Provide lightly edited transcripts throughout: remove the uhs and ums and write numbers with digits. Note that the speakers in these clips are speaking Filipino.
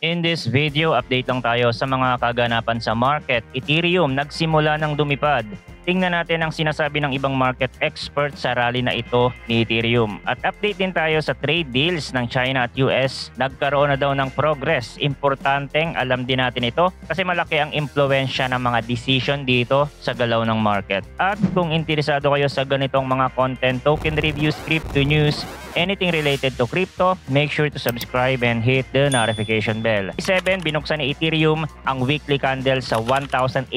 In this video, update lang tayo sa mga kaganapan sa market. Ethereum nagsimula ng dumipad. Tingnan natin ang sinasabi ng ibang market experts sa rally na ito ni Ethereum. At update din tayo sa trade deals ng China at US. Nagkaroon na daw ng progress. Importanteng alam din natin ito kasi malaki ang impluensya ng mga decision dito sa galaw ng market. At kung interesado kayo sa ganitong mga content, token reviews, crypto news, anything related to crypto, make sure to subscribe and hit the notification bell. 7, binuksan ni Ethereum ang weekly candle sa $1,807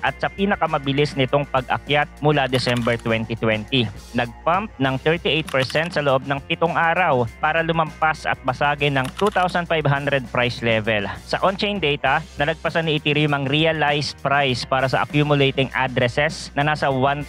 at sa pinakamabilis nitong pag-akyat mula December 2020. Nag-pump ng 38% sa loob ng 7 araw para lumampas at basagin ng 2,500 price level. Sa on-chain data, nalagpasan ni Ethereum ang realized price para sa accumulating addresses na nasa $1,900.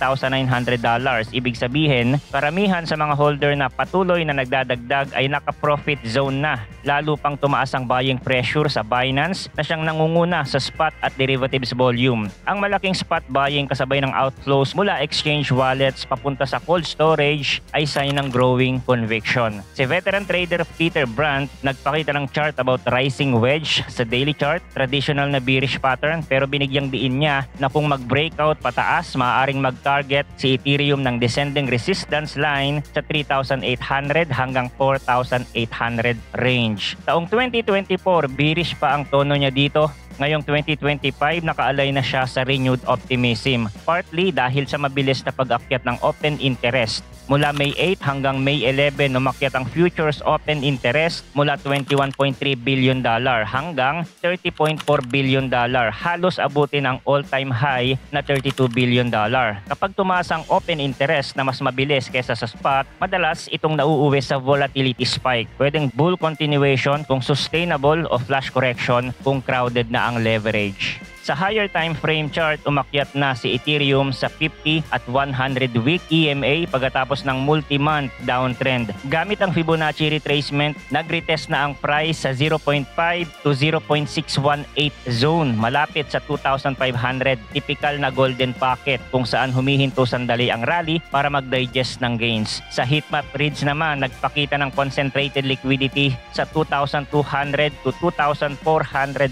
Ibig sabihin, karamihan sa mga holder na patuloy na nagdadagdag ay naka-profit zone na. Lalo pang tumaas ang buying pressure sa Binance na siyang nangunguna sa spot at derivatives volume. Ang malaking spot buying kasabay ng outflows mula exchange wallets papunta sa cold storage ay sign ng growing conviction. Si veteran trader Peter Brandt nagpakita ng chart about rising wedge sa daily chart, traditional na bearish pattern, pero binigyang diin niya na kung mag-breakout pataas, maaaring mag-target si Ethereum ng descending resistance line sa 3,800 hanggang 4,800 range. Taong 2024, bearish pa ang tono niya dito. Ngayong 2025, nakaalay na siya sa renewed optimism, partly dahil sa mabilis na pag-akyat ng open interest. Mula May 8 hanggang May 11, umakyat ang futures open interest mula $21.3 billion hanggang $30.4 billion. Halos abutin ang all-time high na $32 billion. Kapag tumaas ang open interest na mas mabilis kaysa sa spot, madalas itong nauuwi sa volatility spike. Pwedeng bull continuation kung sustainable o flash correction kung crowded na ang leverage. Sa higher time frame chart, umakyat na si Ethereum sa 50 at 100 week EMA pagkatapos ng multi-month downtrend. Gamit ang Fibonacci retracement, nag-retest na ang price sa 0.5 to 0.618 zone, malapit sa 2,500, typical na golden pocket kung saan humihinto sandali ang rally para mag-digest ng gains. Sa heatmap reads naman, nagpakita ng concentrated liquidity sa 2,200 to 2,400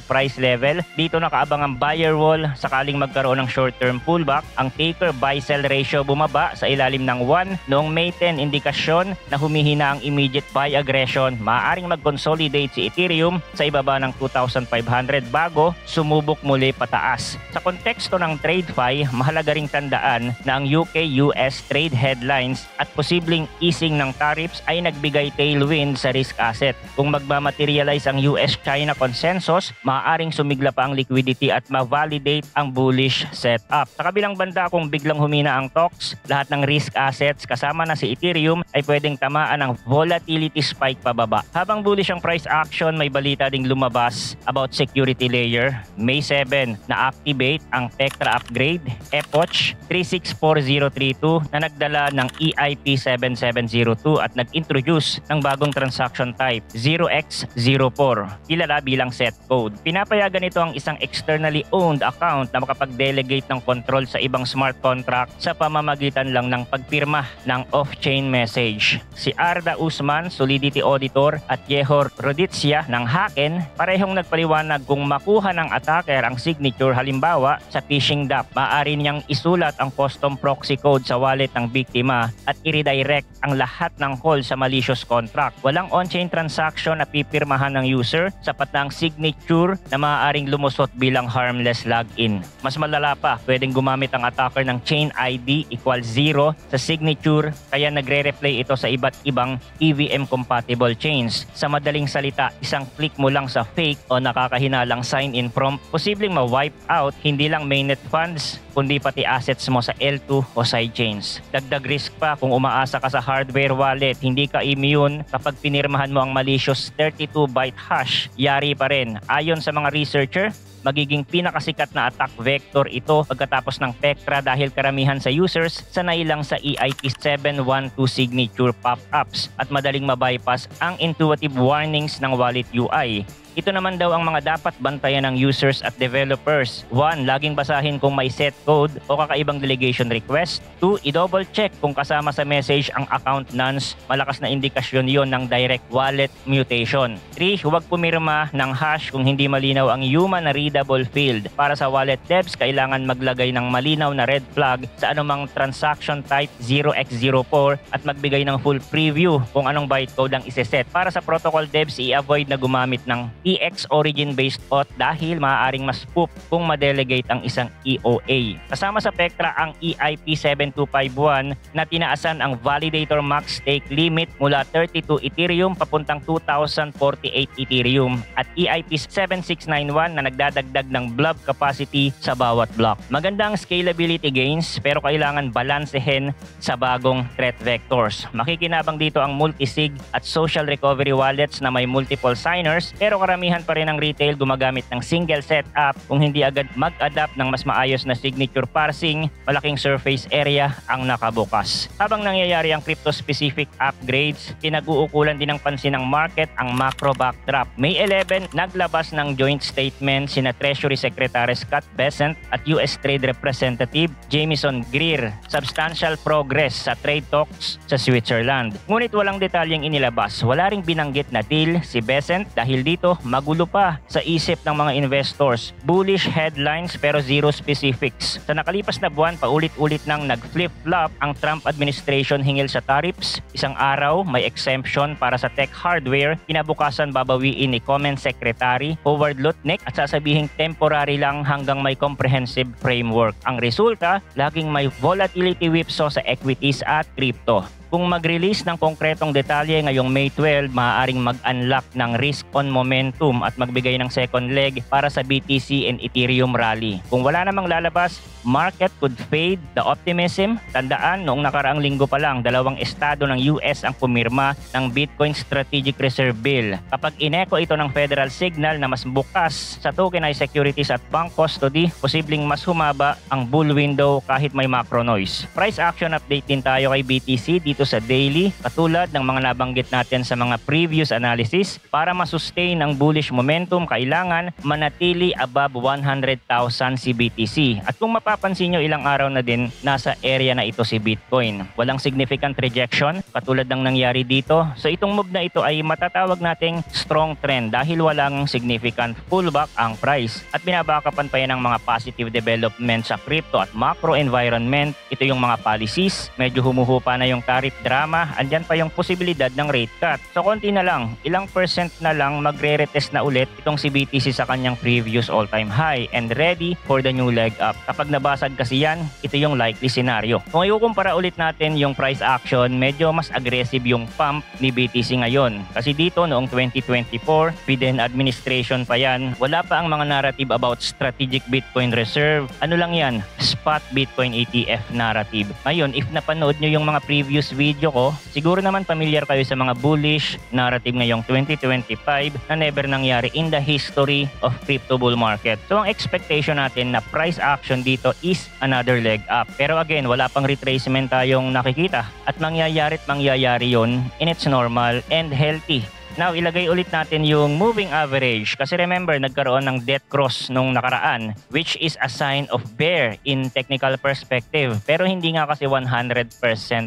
price level. Dito nakaabang ang buyer wall sakaling magkaroon ng short-term pullback. Ang taker buy-sell ratio bumaba sa ilalim ng 1 noong May 10, indikasyon na humihina ang immediate buy aggression. Maaaring mag-consolidate si Ethereum sa ibaba ng 2,500 bago sumubok muli pataas. Sa konteksto ng TradeFi, mahalaga ring tandaan na ang UK-US trade headlines at posibleng easing ng tariffs ay nagbigay tailwind sa risk asset. Kung magmamaterialize ang US-China consensus, maaaring sumigla pa ang liquidity at ma-validate ang bullish setup. Sa kabilang banda, kung biglang humina ang talks, lahat ng risk assets kasama na si Ethereum ay pwedeng tamaan ng volatility spike pababa. Habang bullish ang price action, may balita ding lumabas about security layer. May 7 na activate ang Pectra upgrade, Epoch 364032 na nagdala ng EIP 7702 at nag-introduce ng bagong transaction type 0x04, kilala bilang set code. Pinapayagan ito ang isang externally owned account na makapag-delegate ng control sa ibang smart contract sa pamamagitan lang ng pagpirma ng off-chain message. Si Arda Usman, Solidity Auditor, at Yehor Roditsia ng Haken, parehong nagpaliwanag kung makuha ng attacker ang signature halimbawa sa phishing DApp, maaari niyang isulat ang custom proxy code sa wallet ng biktima at i-redirect ang lahat ng call sa malicious contract. Walang on-chain transaction na pipirmahan ng user, sapat na ang signature na maaaring lumusot bilang harmless login. Mas malala pa, pwedeng gumamit ang attacker ng chain ID equals 0 sa signature, kaya nagre-replay ito sa iba't ibang EVM compatible chains. Sa madaling salita, isang click mo lang sa fake o nakakahinalang sign-in prompt, posibleng ma-wipe out hindi lang mainnet funds kundi pati assets mo sa L2 o sidechains. Dagdag risk pa kung umaasa ka sa hardware wallet, hindi ka immune kapag pinirmahan mo ang malicious 32-byte hash, yari pa rin. Ayon sa mga researcher, magiging pinakasikat na attack vector ito pagkatapos ng Pectra dahil karamihan sa users sanay lang sa EIP 712 signature pop-ups at madaling mabypass ang intuitive warnings ng wallet UI. Ito naman daw ang mga dapat bantayan ng users at developers. 1. Laging basahin kung may set code o kakaibang delegation request. 2. I-double check kung kasama sa message ang account nonce. Malakas na indikasyon yon ng direct wallet mutation. 3. Huwag pumirma ng hash kung hindi malinaw ang human readable field. Para sa wallet devs, kailangan maglagay ng malinaw na red flag sa anumang transaction type 0x04 at magbigay ng full preview kung anong bytecode ang iseset. Para sa protocol devs, i-avoid na gumamit ng EX origin based auth dahil maaaring ma-spoof kung ma-delegate ang isang EOA. Kasama sa Pectra ang EIP 7251 na tinaasan ang validator max stake limit mula 32 Ethereum papuntang 2048 Ethereum at EIP 7691 na nagdadagdag ng blob capacity sa bawat block. Maganda ang scalability gains pero kailangan balansehin sa bagong threat vectors. Makikinabang dito ang multisig at social recovery wallets na may multiple signers pero karamihan pa rin ng retail gumagamit ng single setup. Kung hindi agad mag-adapt ng mas maayos na signature parsing, malaking surface area ang nakabukas. Habang nangyayari ang crypto-specific upgrades, pinag-uukulan din ng pansin ng market ang macro backdrop. May 11, naglabas ng joint statement sina Treasury Secretary Scott Bessent at US Trade Representative Jamieson Greer. Substantial progress sa trade talks sa Switzerland. Ngunit walang detalyeng inilabas. Wala ring binanggit na deal si Bessent dahil dito magulo pa sa isip ng mga investors. Bullish headlines pero zero specifics. Sa nakalipas na buwan, paulit-ulit nang nag-flip-flop ang Trump administration hingil sa tariffs. Isang araw, may exemption para sa tech hardware. Kinabukasan babawiin ni Comment Secretary Howard Lutnick at sasabihing temporary lang hanggang may comprehensive framework. Ang resulta, laging may volatility whipsaw sa equities at crypto. Kung mag-release ng konkretong detalye ngayong May 12, maaaring mag-unlock ng risk on momentum at magbigay ng second leg para sa BTC and Ethereum rally. Kung wala namang lalabas, market could fade the optimism. Tandaan, noong nakaraang linggo pa lang, 2 estado ng US ang pumirma ng Bitcoin Strategic Reserve Bill. Kapag ineko ito ng federal signal na mas bukas sa tokenized securities at bank custody, posibleng mas humaba ang bull window kahit may macro noise. Price action update din tayo kay BTC dito sa daily, katulad ng mga nabanggit natin sa mga previous analysis. Para masustain ang bullish momentum, kailangan manatili above 100,000 si BTC. At kung mapapansin nyo, ilang araw na din nasa area na ito si Bitcoin. Walang significant rejection katulad ng nangyari dito. So itong move na ito ay matatawag nating strong trend dahil walang significant pullback ang price. At binabakapan pa yan ng mga positive development sa crypto at macro environment. Ito yung mga policies, medyo humuhupa na yung tariff drama, andyan pa yung posibilidad ng rate cut. So konti na lang, ilang percent na lang magre-retest na ulit itong si BTC sa kanyang previous all-time high and ready for the new leg up. Kapag nabasag kasi yan, ito yung likely scenario. Kung ikukumpara ulit natin yung price action, medyo mas aggressive yung pump ni BTC ngayon. Kasi dito noong 2024, Biden administration pa yan, wala pa ang mga narrative about strategic Bitcoin reserve. Ano lang yan? Spot Bitcoin ETF narrative. Ngayon, if napanood nyo yung mga previous video ko, siguro naman familiar kayo sa mga bullish narrative ngayong 2025 na never nangyari in the history of crypto bull market. So ang expectation natin na price action dito is another leg up. Pero again, wala pang retracement tayong nakikita at mangyayari yon in its normal and healthy. Now, ilagay ulit natin yung moving average kasi remember, nagkaroon ng death cross nung nakaraan which is a sign of bear in technical perspective. Pero hindi nga kasi 100%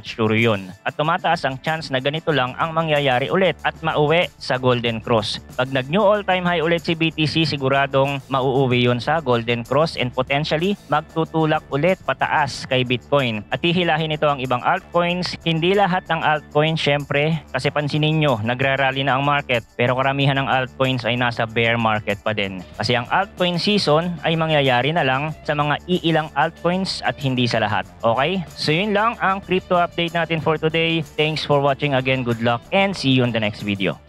sure yun. At tumataas ang chance na ganito lang ang mangyayari ulit at mauwi sa golden cross. Pag nag-new all-time high ulit si BTC, siguradong mauuwi yun sa golden cross and potentially magtutulak ulit pataas kay Bitcoin. At hihilahin ito ang ibang altcoins. Hindi lahat ng altcoins syempre kasi pansinin nyo, nagrarally na ang market pero karamihan ng altcoins ay nasa bear market pa din. Kasi ang altcoin season ay mangyayari na lang sa mga iilang altcoins at hindi sa lahat. Okay? So yun lang ang crypto update natin for today. Thanks for watching again. Good luck and see you on the next video.